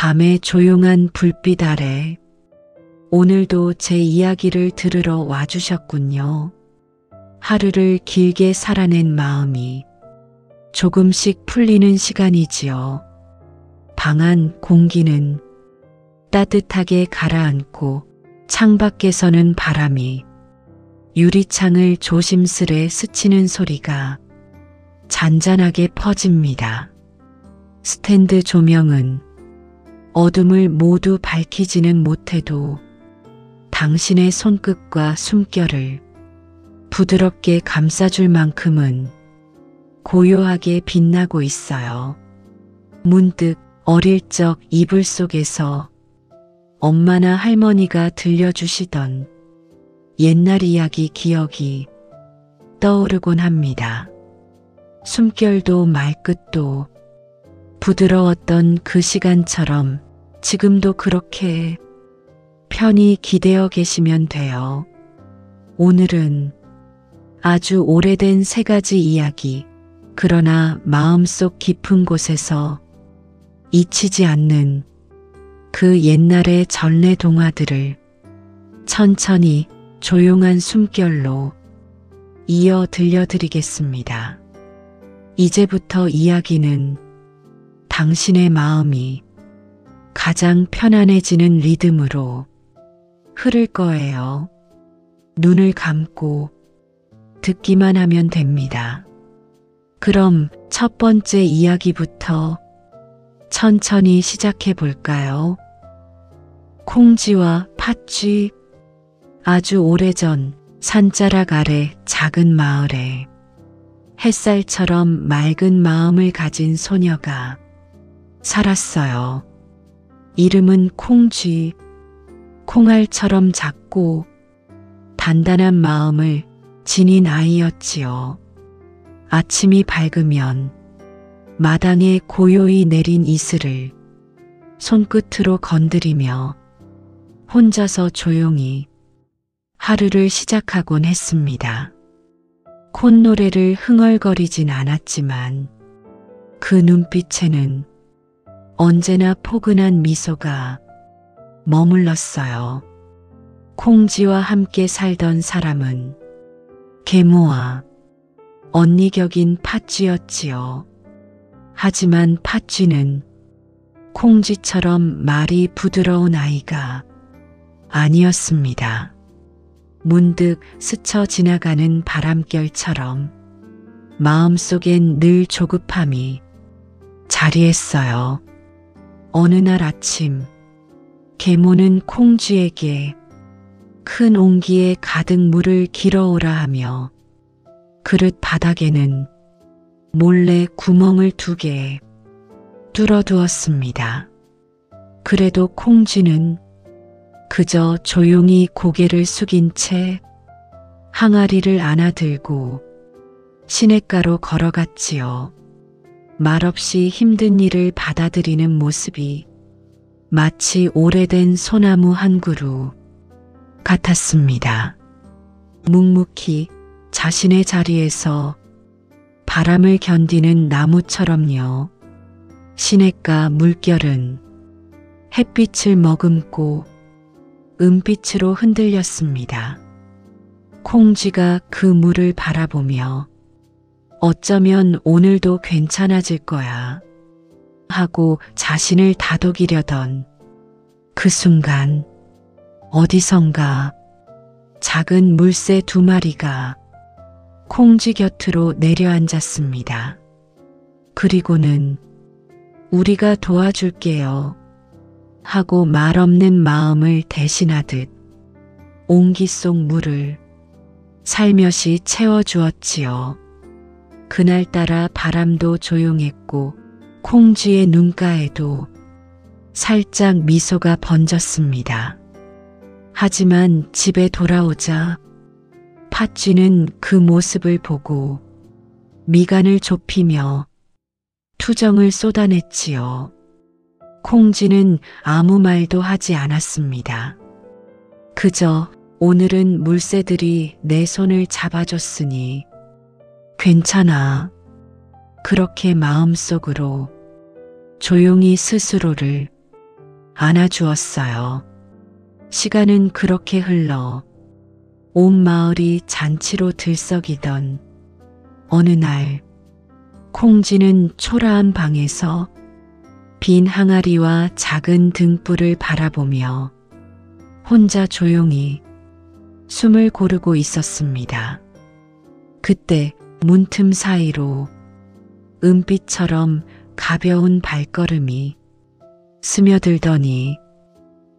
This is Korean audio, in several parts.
밤의 조용한 불빛 아래 오늘도 제 이야기를 들으러 와주셨군요. 하루를 길게 살아낸 마음이 조금씩 풀리는 시간이지요. 방 안 공기는 따뜻하게 가라앉고 창밖에서는 바람이 유리창을 조심스레 스치는 소리가 잔잔하게 퍼집니다. 스탠드 조명은 어둠을 모두 밝히지는 못해도 당신의 손끝과 숨결을 부드럽게 감싸줄 만큼은 고요하게 빛나고 있어요. 문득 어릴 적 이불 속에서 엄마나 할머니가 들려주시던 옛날 이야기 기억이 떠오르곤 합니다. 숨결도 말끝도 부드러웠던 그 시간처럼 지금도 그렇게 편히 기대어 계시면 돼요. 오늘은 아주 오래된 세 가지 이야기, 그러나 마음속 깊은 곳에서 잊히지 않는 그 옛날의 전래 동화들을 천천히 조용한 숨결로 이어 들려드리겠습니다. 이제부터 이야기는 당신의 마음이 가장 편안해지는 리듬으로 흐를 거예요. 눈을 감고 듣기만 하면 됩니다. 그럼 첫 번째 이야기부터 천천히 시작해 볼까요? 콩쥐와 팥쥐. 아주 오래전 산자락 아래 작은 마을에 햇살처럼 맑은 마음을 가진 소녀가 살았어요. 이름은 콩쥐. 콩알처럼 작고 단단한 마음을 지닌 아이였지요. 아침이 밝으면 마당에 고요히 내린 이슬을 손끝으로 건드리며 혼자서 조용히 하루를 시작하곤 했습니다. 콧노래를 흥얼거리진 않았지만 그 눈빛에는 언제나 포근한 미소가 머물렀어요. 콩쥐와 함께 살던 사람은 계모와 언니 격인 팥쥐였지요. 하지만 팥쥐는 콩쥐처럼 말이 부드러운 아이가 아니었습니다. 문득 스쳐 지나가는 바람결처럼 마음속엔 늘 조급함이 자리했어요. 어느 날 아침 계모는 콩쥐에게 큰 옹기에 가득 물을 길어오라 하며 그릇 바닥에는 몰래 구멍을 2개 뚫어두었습니다. 그래도 콩쥐는 그저 조용히 고개를 숙인 채 항아리를 안아들고 시냇가로 걸어갔지요. 말없이 힘든 일을 받아들이는 모습이 마치 오래된 소나무 한 그루 같았습니다. 묵묵히 자신의 자리에서 바람을 견디는 나무처럼요. 시냇가 물결은 햇빛을 머금고 은빛으로 흔들렸습니다. 콩쥐가 그 물을 바라보며 어쩌면 오늘도 괜찮아질 거야 하고 자신을 다독이려던 그 순간 어디선가 작은 물새 2마리가 콩쥐 곁으로 내려앉았습니다. 그리고는 우리가 도와줄게요 하고 말 없는 마음을 대신하듯 옹기 속 물을 살며시 채워주었지요. 그날따라 바람도 조용했고 콩쥐의 눈가에도 살짝 미소가 번졌습니다. 하지만 집에 돌아오자 팥쥐는 그 모습을 보고 미간을 좁히며 투정을 쏟아냈지요. 콩쥐는 아무 말도 하지 않았습니다. 그저 오늘은 물새들이 내 손을 잡아줬으니 괜찮아. 그렇게 마음속으로 조용히 스스로를 안아주었어요. 시간은 그렇게 흘러 온 마을이 잔치로 들썩이던 어느 날, 콩쥐는 초라한 방에서 빈 항아리와 작은 등불을 바라보며 혼자 조용히 숨을 고르고 있었습니다. 그때 문틈 사이로 은빛처럼 가벼운 발걸음이 스며들더니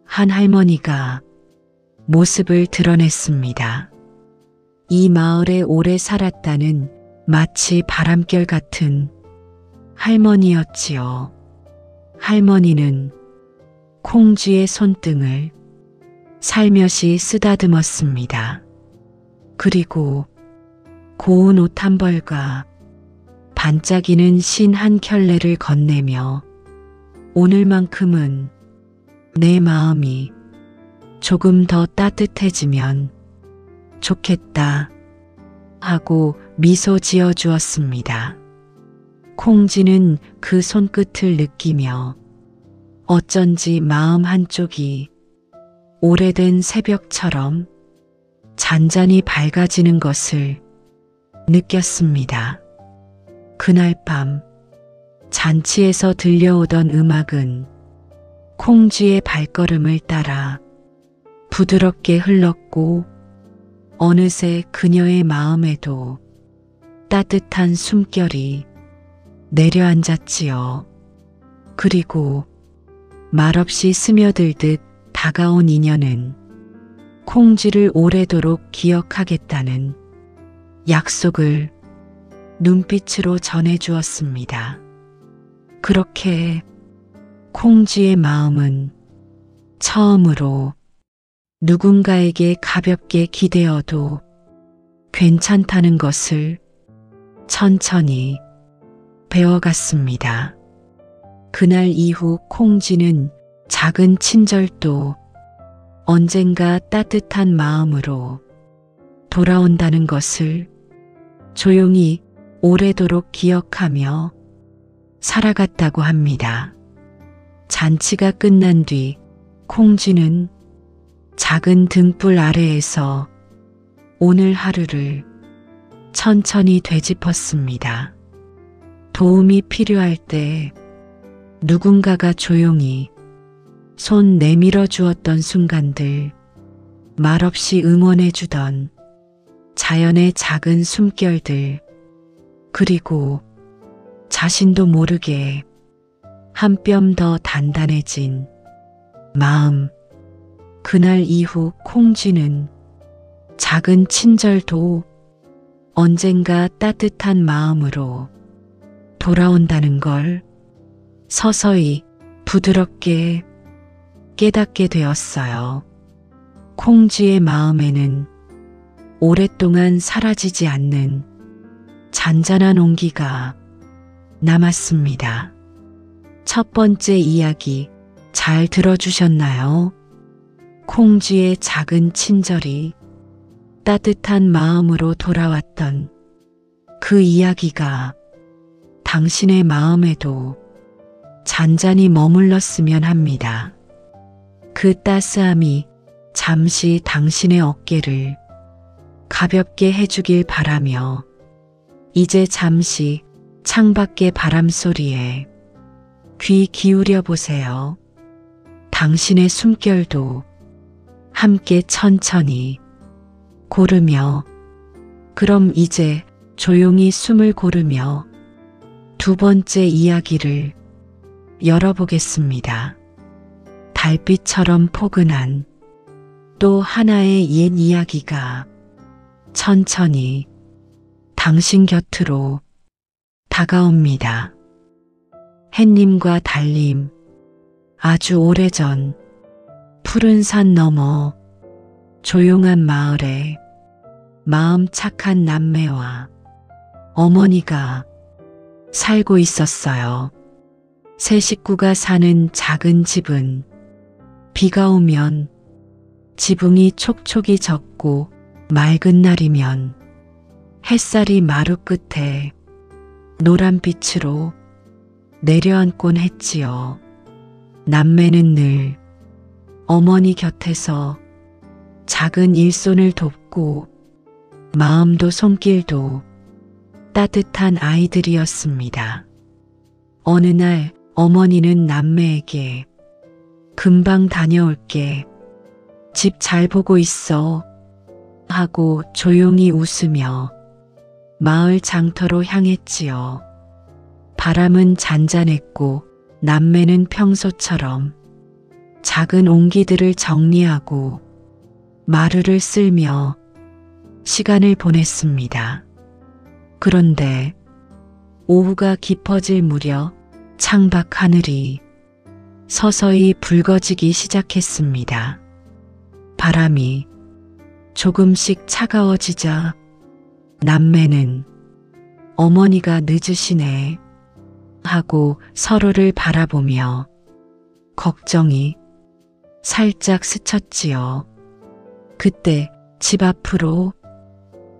한 할머니가 모습을 드러냈습니다. 이 마을에 오래 살았다는 마치 바람결 같은 할머니였지요. 할머니는 콩쥐의 손등을 살며시 쓰다듬었습니다. 그리고 고운 옷 한 벌과 반짝이는 신 한 켤레를 건네며 오늘만큼은 내 마음이 조금 더 따뜻해지면 좋겠다 하고 미소 지어 주었습니다. 콩쥐는 그 손끝을 느끼며 어쩐지 마음 한쪽이 오래된 새벽처럼 잔잔히 밝아지는 것을 느꼈습니다. 그날 밤 잔치에서 들려오던 음악은 콩쥐의 발걸음을 따라 부드럽게 흘렀고 어느새 그녀의 마음에도 따뜻한 숨결이 내려앉았지요. 그리고 말없이 스며들듯 다가온 인연은 콩쥐를 오래도록 기억하겠다는 약속을 눈빛으로 전해주었습니다. 그렇게 콩쥐의 마음은 처음으로 누군가에게 가볍게 기대어도 괜찮다는 것을 천천히 배워갔습니다. 그날 이후 콩쥐는 작은 친절도 언젠가 따뜻한 마음으로 돌아온다는 것을 조용히 오래도록 기억하며 살아갔다고 합니다. 잔치가 끝난 뒤 콩쥐는 작은 등불 아래에서 오늘 하루를 천천히 되짚었습니다. 도움이 필요할 때 누군가가 조용히 손 내밀어 주었던 순간들, 말없이 응원해 주던 자연의 작은 숨결들, 그리고 자신도 모르게 한 뼘 더 단단해진 마음. 그날 이후 콩쥐는 작은 친절도 언젠가 따뜻한 마음으로 돌아온다는 걸 서서히 부드럽게 깨닫게 되었어요. 콩쥐의 마음에는 오랫동안 사라지지 않는 잔잔한 온기가 남았습니다. 첫 번째 이야기 잘 들어주셨나요? 콩쥐의 작은 친절이 따뜻한 마음으로 돌아왔던 그 이야기가 당신의 마음에도 잔잔히 머물렀으면 합니다. 그 따스함이 잠시 당신의 어깨를 가볍게 해주길 바라며 이제 잠시 창밖의 바람 소리에 귀 기울여 보세요. 당신의 숨결도 함께 천천히 고르며 그럼 이제 조용히 숨을 고르며 두 번째 이야기를 열어보겠습니다. 달빛처럼 포근한 또 하나의 옛 이야기가 천천히 당신 곁으로 다가옵니다. 햇님과 달님, 아주 오래전 푸른 산 너머 조용한 마을에 마음 착한 남매와 어머니가 살고 있었어요. 세 식구가 사는 작은 집은 비가 오면 지붕이 촉촉이 젖고 맑은 날이면 햇살이 마루 끝에 노란빛으로 내려앉곤 했지요. 남매는 늘 어머니 곁에서 작은 일손을 돕고 마음도 손길도 따뜻한 아이들이었습니다. 어느 날 어머니는 남매에게 금방 다녀올게. 집 잘 보고 있어. 하고 조용히 웃으며 마을 장터로 향했지요. 바람은 잔잔했고 남매는 평소처럼 작은 옹기들을 정리하고 마루를 쓸며 시간을 보냈습니다. 그런데 오후가 깊어질 무렵 창밖 하늘이 서서히 붉어지기 시작했습니다. 바람이 조금씩 차가워지자 남매는 어머니가 늦으시네 하고 서로를 바라보며 걱정이 살짝 스쳤지요. 그때 집 앞으로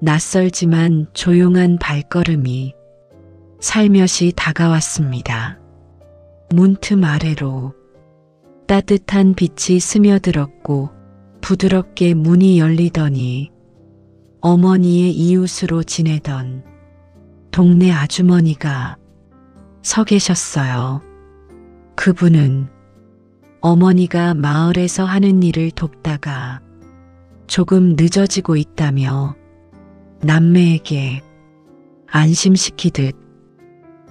낯설지만 조용한 발걸음이 살며시 다가왔습니다. 문틈 아래로 따뜻한 빛이 스며들었고 부드럽게 문이 열리더니 어머니의 이웃으로 지내던 동네 아주머니가 서 계셨어요. 그분은 어머니가 마을에서 하는 일을 돕다가 조금 늦어지고 있다며 남매에게 안심시키듯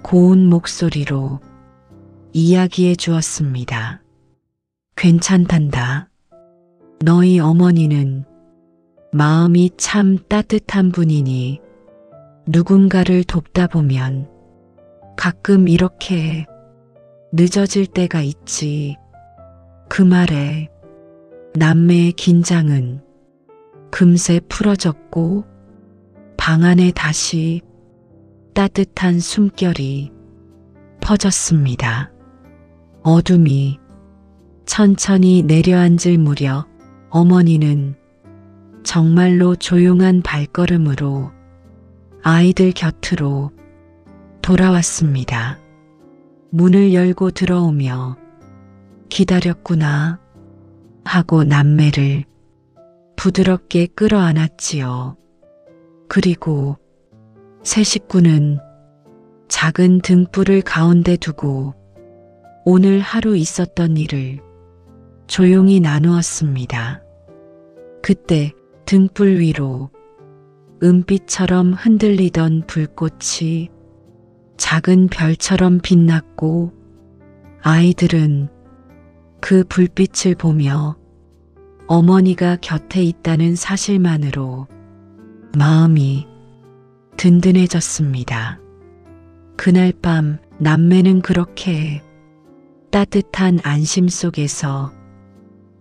고운 목소리로 이야기해 주었습니다. 괜찮단다. 너희 어머니는 마음이 참 따뜻한 분이니 누군가를 돕다 보면 가끔 이렇게 늦어질 때가 있지. 그 말에 남매의 긴장은 금세 풀어졌고 방 안에 다시 따뜻한 숨결이 퍼졌습니다. 어둠이 천천히 내려앉을 무렵 어머니는 정말로 조용한 발걸음으로 아이들 곁으로 돌아왔습니다. 문을 열고 들어오며 기다렸구나 하고 남매를 부드럽게 끌어안았지요. 그리고 세 식구는 작은 등불을 가운데 두고 오늘 하루 있었던 일을 조용히 나누었습니다. 그때 등불 위로 은빛처럼 흔들리던 불꽃이 작은 별처럼 빛났고 아이들은 그 불빛을 보며 어머니가 곁에 있다는 사실만으로 마음이 든든해졌습니다. 그날 밤 남매는 그렇게 따뜻한 안심 속에서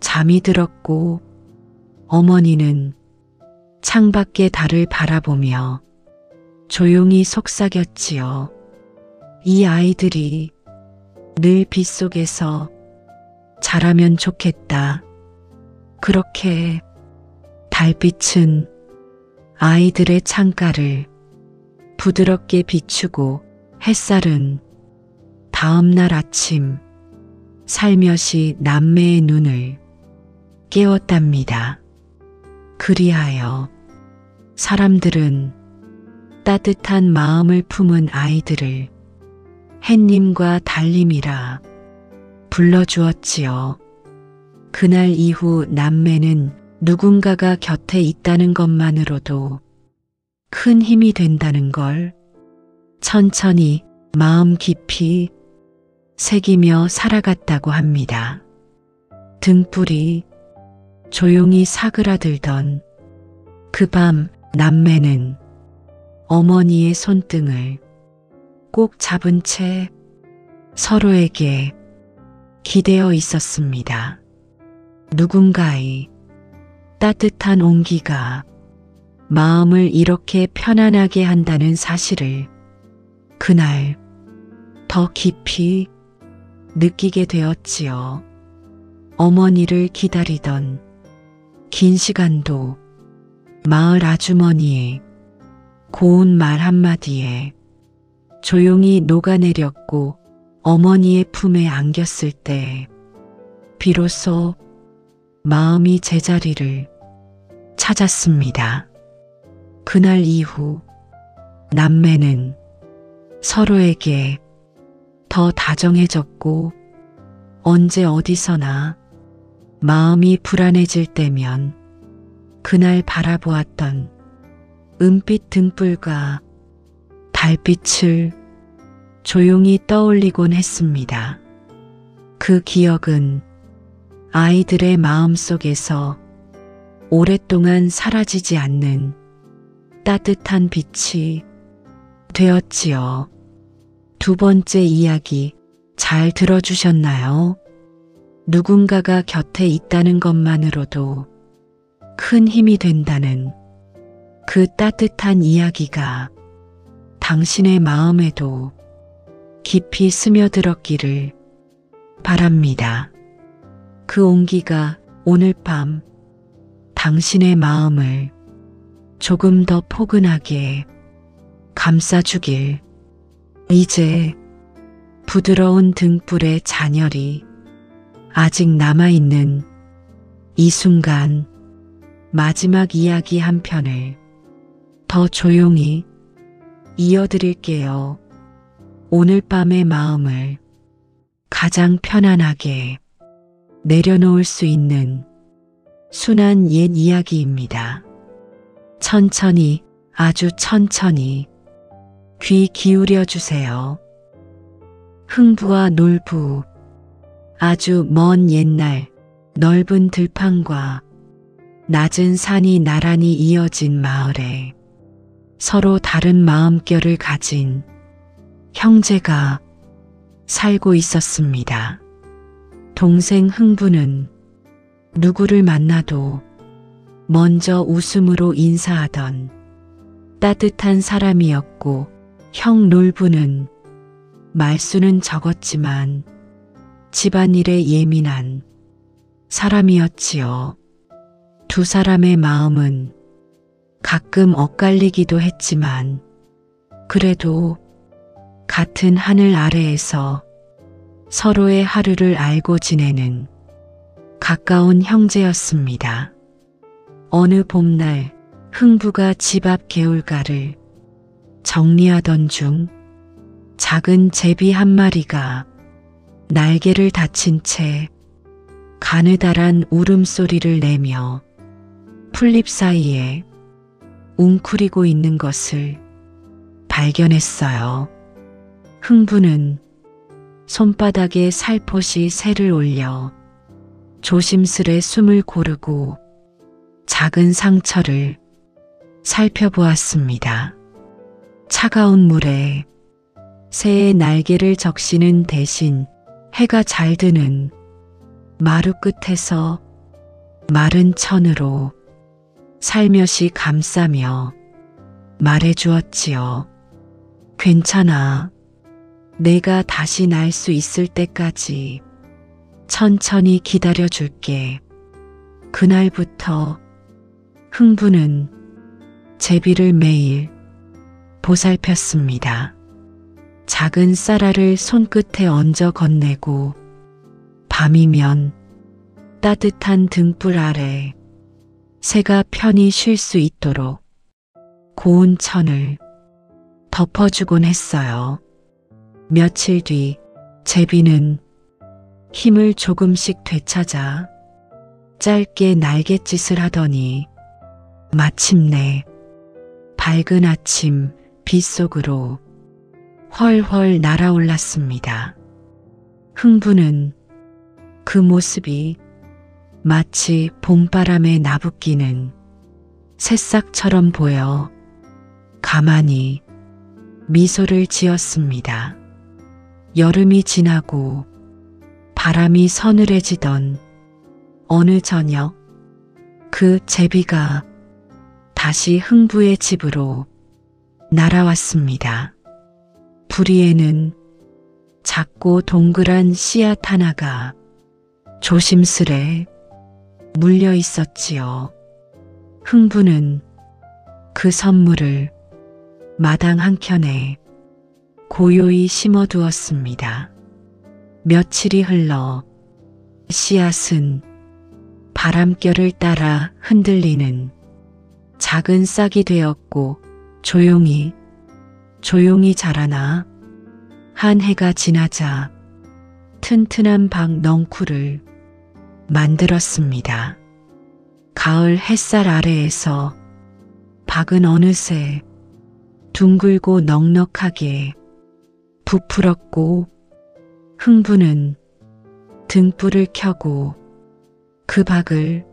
잠이 들었고 어머니는 창밖의 달을 바라보며 조용히 속삭였지요. 이 아이들이 늘 빛속에서 자라면 좋겠다. 그렇게 달빛은 아이들의 창가를 부드럽게 비추고 햇살은 다음 날 아침 살며시 남매의 눈을 깨웠답니다. 그리하여 사람들은 따뜻한 마음을 품은 아이들을 햇님과 달님이라 불러주었지요. 그날 이후 남매는 누군가가 곁에 있다는 것만으로도 큰 힘이 된다는 걸 천천히 마음 깊이 새기며 살아갔다고 합니다. 등불이 조용히 사그라들던 그 밤 남매는 어머니의 손등을 꼭 잡은 채 서로에게 기대어 있었습니다. 누군가의 따뜻한 온기가 마음을 이렇게 편안하게 한다는 사실을 그날 더 깊이 느끼게 되었지요. 어머니를 기다리던 긴 시간도 마을 아주머니의 고운 말 한마디에 조용히 녹아내렸고 어머니의 품에 안겼을 때 비로소 마음이 제자리를 찾았습니다. 그날 이후 남매는 서로에게 더 다정해졌고 언제 어디서나 마음이 불안해질 때면 그날 바라보았던 은빛 등불과 달빛을 조용히 떠올리곤 했습니다. 그 기억은 아이들의 마음속에서 오랫동안 사라지지 않는 따뜻한 빛이 되었지요. 두 번째 이야기 잘 들어주셨나요? 누군가가 곁에 있다는 것만으로도 큰 힘이 된다는 그 따뜻한 이야기가 당신의 마음에도 깊이 스며들었기를 바랍니다. 그 온기가 오늘 밤 당신의 마음을 조금 더 포근하게 감싸주길. 이제 부드러운 등불의 잔열이 아직 남아있는 이 순간 마지막 이야기 한 편을 더 조용히 이어드릴게요. 오늘 밤의 마음을 가장 편안하게 내려놓을 수 있는 순한 옛 이야기입니다. 천천히, 아주 천천히 귀 기울여 주세요. 흥부와 놀부. 아주 먼 옛날 넓은 들판과 낮은 산이 나란히 이어진 마을에 서로 다른 마음결을 가진 형제가 살고 있었습니다. 동생 흥부는 누구를 만나도 먼저 웃음으로 인사하던 따뜻한 사람이었고, 형 놀부는 말수는 적었지만 집안일에 예민한 사람이었지요. 두 사람의 마음은 가끔 엇갈리기도 했지만 그래도 같은 하늘 아래에서 서로의 하루를 알고 지내는 가까운 형제였습니다. 어느 봄날 흥부가 집 앞 개울가를 정리하던 중 작은 제비 한 마리가 날개를 다친 채 가느다란 울음소리를 내며 풀잎 사이에 웅크리고 있는 것을 발견했어요. 흥부는 손바닥에 살포시 새를 올려 조심스레 숨을 고르고 작은 상처를 살펴보았습니다. 차가운 물에 새의 날개를 적시는 대신 해가 잘 드는 마루 끝에서 마른 천으로 살며시 감싸며 말해주었지요. 괜찮아. 내가 다시 날 수 있을 때까지 천천히 기다려줄게. 그날부터 흥부는 제비를 매일 보살폈습니다. 작은 쌀알을 손끝에 얹어 건네고 밤이면 따뜻한 등불 아래 새가 편히 쉴 수 있도록 고운 천을 덮어주곤 했어요. 며칠 뒤 제비는 힘을 조금씩 되찾아 짧게 날갯짓을 하더니 마침내 밝은 아침 빗속으로 훨훨 날아올랐습니다. 흥부는 그 모습이 마치 봄바람에 나부끼는 새싹처럼 보여 가만히 미소를 지었습니다. 여름이 지나고 바람이 서늘해지던 어느 저녁, 그 제비가 다시 흥부의 집으로 날아왔습니다. 부리에는 작고 동그란 씨앗 하나가 조심스레 물려 있었지요. 흥부는 그 선물을 마당 한켠에 고요히 심어두었습니다. 며칠이 흘러 씨앗은 바람결을 따라 흔들리는 작은 싹이 되었고 조용히 자라나 한 해가 지나자 튼튼한 박 넝쿨을 만들었습니다. 가을 햇살 아래에서 박은 어느새 둥글고 넉넉하게 부풀었고 흥부는 등불을 켜고 그 박을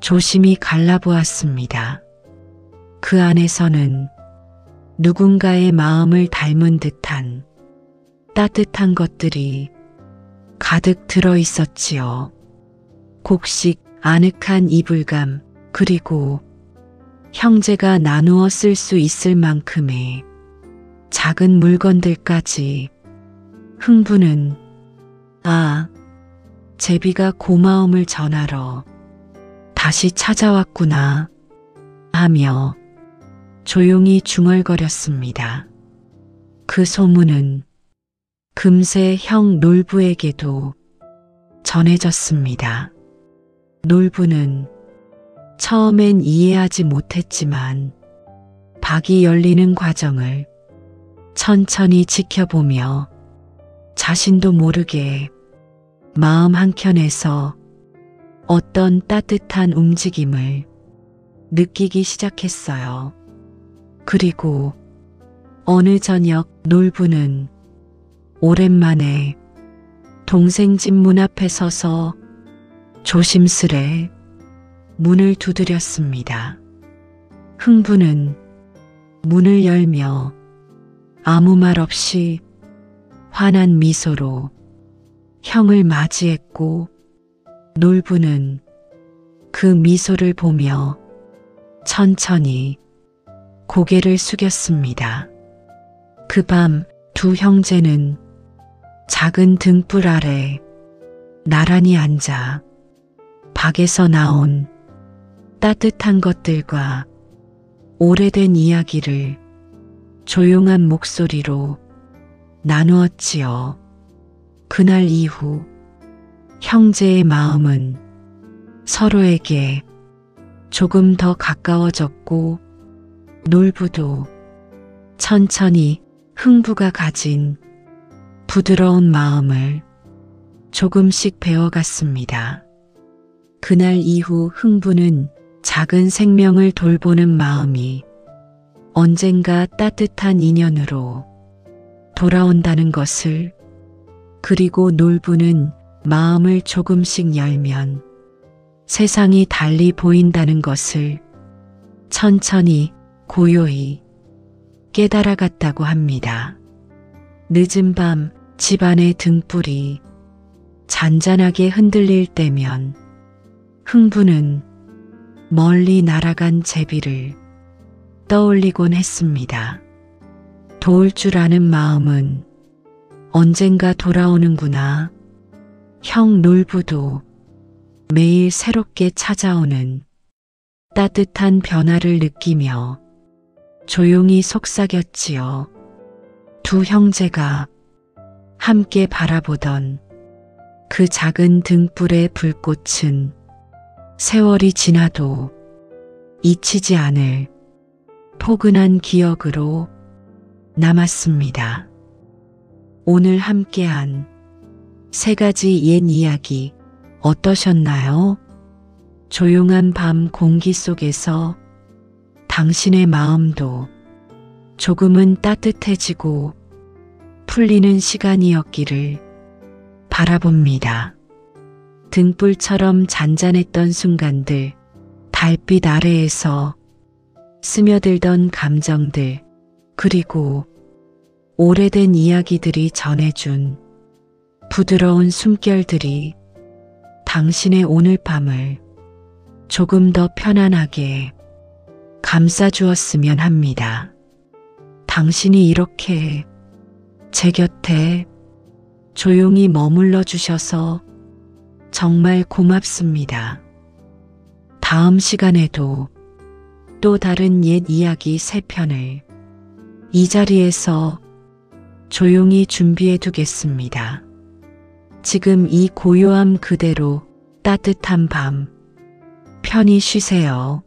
조심히 갈라보았습니다. 그 안에서는 누군가의 마음을 닮은 듯한 따뜻한 것들이 가득 들어 있었지요. 곡식, 아늑한 이불감, 그리고 형제가 나누어 쓸 수 있을 만큼의 작은 물건들까지. 흥부는 제비가 고마움을 전하러 다시 찾아왔구나 하며 조용히 중얼거렸습니다. 그 소문은 금세 형 놀부에게도 전해졌습니다. 놀부는 처음엔 이해하지 못했지만 박이 열리는 과정을 천천히 지켜보며 자신도 모르게 마음 한켠에서 어떤 따뜻한 움직임을 느끼기 시작했어요. 그리고 어느 저녁 놀부는 오랜만에 동생 집 문 앞에 서서 조심스레 문을 두드렸습니다. 흥부는 문을 열며 아무 말 없이 환한 미소로 형을 맞이했고 놀부는 그 미소를 보며 천천히 고개를 숙였습니다. 그 밤 두 형제는 작은 등불 아래 나란히 앉아 박에서 나온 따뜻한 것들과 오래된 이야기를 조용한 목소리로 나누었지요. 그날 이후 형제의 마음은 서로에게 조금 더 가까워졌고 놀부도 천천히 흥부가 가진 부드러운 마음을 조금씩 배워갔습니다. 그날 이후 흥부는 작은 생명을 돌보는 마음이 언젠가 따뜻한 인연으로 돌아온다는 것을, 그리고 놀부는 마음을 조금씩 열면 세상이 달리 보인다는 것을 천천히 고요히 깨달아갔다고 합니다. 늦은 밤 집안의 등불이 잔잔하게 흔들릴 때면 흥부는 멀리 날아간 제비를 떠올리곤 했습니다. 도울 줄 아는 마음은 언젠가 돌아오는구나. 형 놀부도 매일 새롭게 찾아오는 따뜻한 변화를 느끼며 조용히 속삭였지요. 두 형제가 함께 바라보던 그 작은 등불의 불꽃은 세월이 지나도 잊히지 않을 포근한 기억으로 남았습니다. 오늘 함께한 세 가지 옛 이야기 어떠셨나요? 조용한 밤 공기 속에서 당신의 마음도 조금은 따뜻해지고 풀리는 시간이었기를 바라봅니다. 등불처럼 잔잔했던 순간들, 달빛 아래에서 스며들던 감정들, 그리고 오래된 이야기들이 전해준 부드러운 숨결들이 당신의 오늘 밤을 조금 더 편안하게 감싸주었으면 합니다. 당신이 이렇게 제 곁에 조용히 머물러 주셔서 정말 고맙습니다. 다음 시간에도 또 다른 옛 이야기 3편을 이 자리에서 조용히 준비해 두겠습니다. 지금 이 고요함 그대로 따뜻한 밤 편히 쉬세요.